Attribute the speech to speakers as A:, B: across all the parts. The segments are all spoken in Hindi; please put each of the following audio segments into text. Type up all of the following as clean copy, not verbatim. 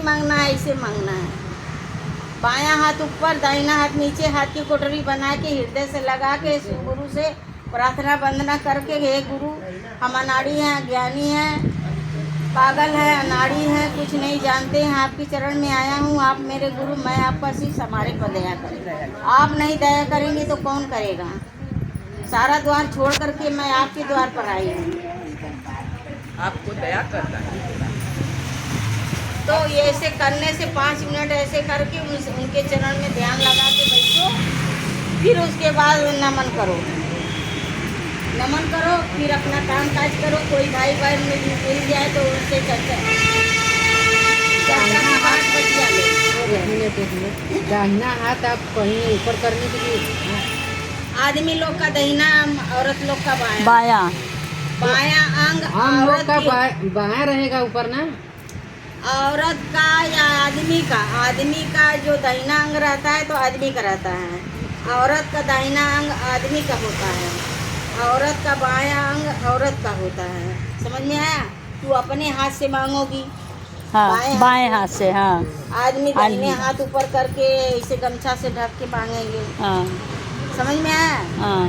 A: मांगना है, ऐसे मांगना है। बायां हाथ ऊपर, दाहिना हाथ नीचे, हाथ की कोटरी बना के हृदय से लगा के गुरु से प्रार्थना वंदना करके, हे गुरु हम अनाड़ी हैं, अज्ञानी हैं, पागल है, अनाड़ी है, कुछ नहीं जानते हैं, आपके चरण में आया हूँ, आप मेरे गुरु, मैं आपका सिर्फ हमारे पर दया करें। आप नहीं दया करेंगे तो कौन करेगा? सारा द्वार छोड़ करके मैं आपके द्वार पर आई हूँ।
B: आपको दया करना है।
A: तो ये ऐसे करने से 5 मिनट ऐसे करके उनके चरण में ध्यान लगा के बैठो, फिर उसके बाद नमन करो, नमन करो, फिर अपना काम काज करो। कोई भाई बहन मिल जाए तो उनसे चर्चा की बात बतिया लो।
C: दाहिना हाथ आप कहीं ऊपर करने के लिए,
A: आदमी लोग का दाहिना, औरत लोग का बायां।
D: बायां।
A: बायां अंग
C: हम लोग
A: औरत
C: का
A: की,
C: बायां रहेगा ऊपर ना।
A: औरत का या आदमी का? आदमी का जो दाहिना अंग रहता है तो आदमी का रहता है, औरत का दाहिना अंग आदमी का होता है, औरत का बायां अंग औरत का होता है। समझ में आया? तू अपने हाथ से मांगोगी,
D: हाँ, बाएं हाथ से। हाँ
A: आदमी दाहिने हाथ ऊपर करके इसे गमछा से ढक के मांगेंगे।
D: हाँ
A: समझ में आया?
D: हाँ।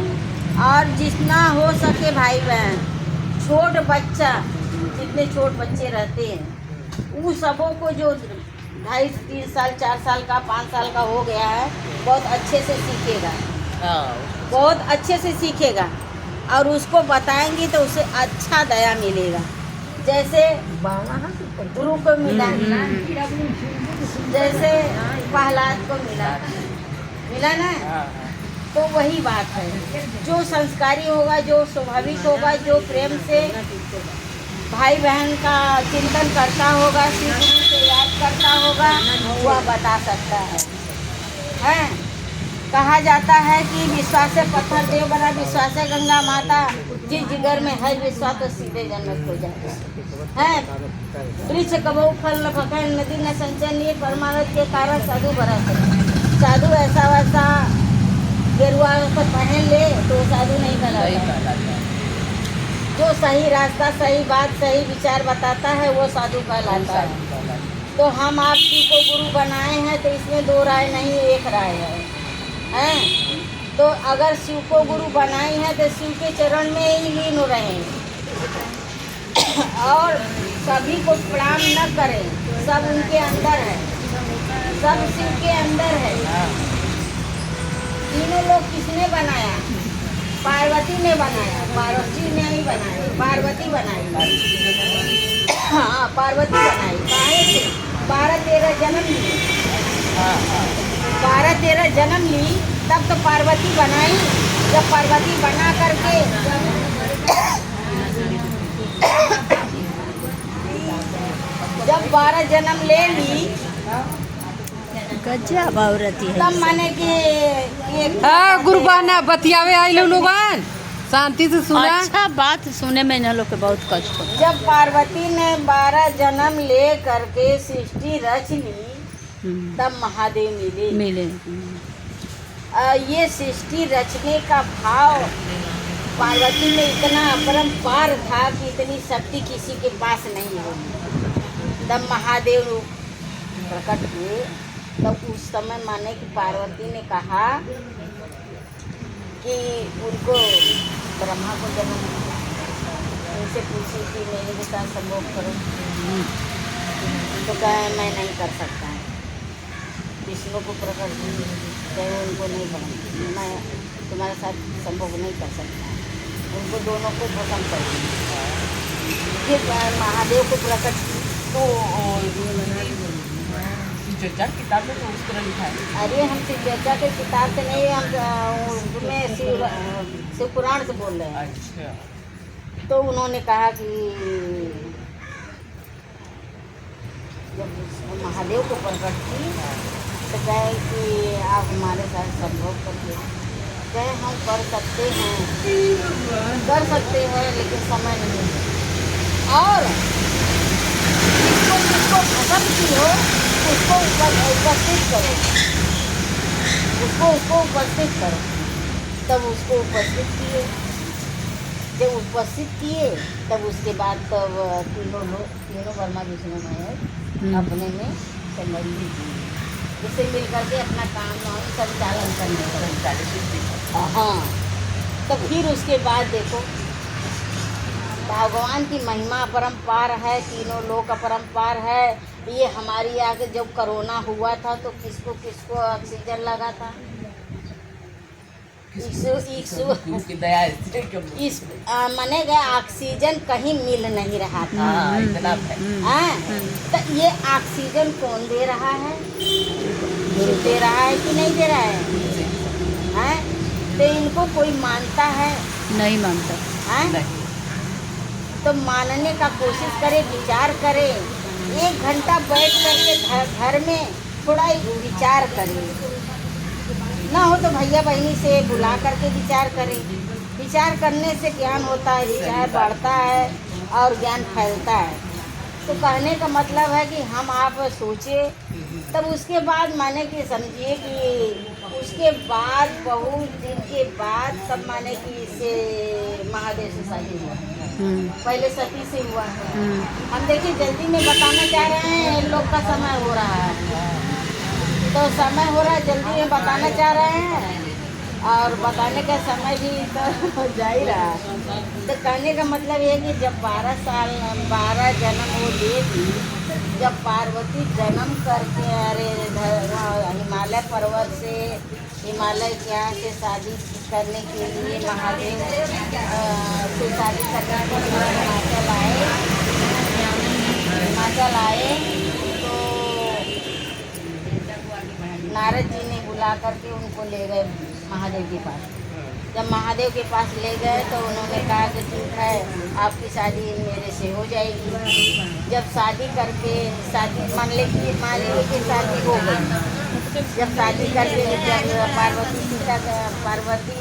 A: और जितना हो सके भाई बहन, छोट बच्चा, जितने छोट बच्चे रहते हैं उन सबों को, जो 2.5-3 साल 4 साल का 5 साल का हो गया है, बहुत अच्छे से सीखेगा, बहुत अच्छे से सीखेगा, और उसको बताएंगे तो उसे अच्छा दया मिलेगा। जैसे गुरु को मिला, जैसे प्रहलाद को मिला ना, तो वही बात है। जो संस्कारी होगा, जो स्वाभाविक होगा, जो प्रेम से भाई बहन का चिंतन करता होगा, श्री गुरु से याद करता होगा, वह बता सकता है। कहा जाता है कि विश्वास से पत्थर देव बना, विश्वास से गंगा माता, जिस जिगर में है विश्वास तो सीधे जन्नत हो जाता है। वृक्ष कबहू फल न पके, नदी न संचय, ये परमानंद के कारण साधु बरस। साधु ऐसा वैसा गेरुआ पर पहन ले तो साधु नहीं कहलाता। जो सही रास्ता, सही बात, सही विचार बताता है वो साधु कहलाता है। तो हम आप शिव को गुरु बनाए हैं तो इसमें 2 राय नहीं, 1 राय है। तो अगर शिव को गुरु बनाए हैं तो शिव के चरण में ही लीन रहें, और सभी को प्रणाम न करें, सब उनके अंदर है, सब शिव के अंदर है। तीनों लोग किसने बनाया? पार्वती ने बनाया, पार्वती ने ही बनाया, पार्वती बनाई। हाँ, पार्वती बनाई। काहे से? 12-13 जन्म ली, 12-13 जन्म ली, तब तो पार्वती बनाई। जब पार्वती बना करके जब 12 जन्म ले ली,
D: गजब औरत है।
A: तब माने कि ये
C: गुरुबाना बतियावे आई लोगन शांति से सुना।
D: अच्छा, बात सुने में इन लोग के बहुत कष्ट होता।
A: जब पार्वती ने 12 जन्म ले करके सृष्टि रच ली, तब महादेव मिले। ये सृष्टि रचने का भाव पार्वती में इतना अपरंपार था कि इतनी शक्ति किसी के पास नहीं होगी। तब महादेव प्रकट हुए, तब उस समय माने कि पार्वती ने कहा कि उनको ब्रह्मा को जन्म, उनसे पूछी कि मेरे के साथ संभोग करो, तो कहा मैं नहीं कर सकता है। विष्णु को प्रकट कहे उनको नहीं करूँगी, मैं तुम्हारे साथ संभोग नहीं कर सकता। उनको दोनों को खत्म कर दिया। फिर महादेव को प्रकट तो
B: चर्चा किताब में तो उस तरह लिखा है।
A: अरे हम चर्चा के किताब से नहीं, हम उसमें शिव पुराण से बोल रहे हैं।
B: अच्छा।
A: तो उन्होंने कहा कि जब महादेव को प्रकट की तो कहे कि आप हमारे साथ संभोग करिए। कहे हम कर सकते हैं लेकिन समय नहीं है, और जिसको खत्म की हो उसको उपस्थित करो, उसको उपस्थित करो। तब उसको उपस्थित किए, जब उपस्थित किए तब उसके बाद तब तीनों ब्रह्मा विष्णु महेश अपने में समझ जिससे मिल करके अपना काम वाम संचालन करने का। हाँ, तो फिर उसके बाद देखो भगवान की महिमा अपरंपार है, तीनों लोक अपरंपार है। ये हमारी आगे जब कोरोना हुआ था तो किसको किसको ऑक्सीजन लगा था?
B: उसकी दया है कि
A: इस माने गए ऑक्सीजन कहीं मिल नहीं रहा था।
B: हाँ, इतना है।
A: हाँ, तो ये ऑक्सीजन कौन दे रहा है? शिव दे रहा है कि नहीं दे रहा है? हैं? तो इनको कोई मानता है?
D: नहीं मानता।
A: हैं?
B: नहीं।
A: तो मानने का कोशिश करे, विचार करे। 1 घंटा बैठ करके घर में थोड़ा विचार करें। ना हो तो भैया बहनी से बुला करके विचार करें। विचार करने से ज्ञान होता है, विचार बढ़ता है और ज्ञान फैलता है। तो कहने का मतलब है कि हम आप सोचे, तब उसके बाद माने कि समझिए कि उसके बाद बहुत दिन के बाद तब माने कि इससे महादेव से शादी हुआ। पहले सती से हुआ है। हम देखिए जल्दी में बताना चाह रहे हैं, इन लोग का समय हो रहा है, तो समय हो रहा है, जल्दी में बताना चाह रहे हैं और बताने का समय भी तो जा ही रहा है। तो कहने का मतलब ये है कि जब 12 जन्म वो दे दी, जब पार्वती जन्म करके अरे हिमालय पर्वत से, हिमालय के यहाँ से शादी करने के लिए महादेव से शादी करने के लिए हिमाचल आए तो नारद जी ने बुला करके उनको ले गए महादेव के पास। जब महादेव के पास ले गए तो उन्होंने कहा कि ठीक है, आपकी शादी मेरे से हो जाएगी। जब शादी करके मान लीजिए कि शादी हो गई। जब शादी करके जब पार्वती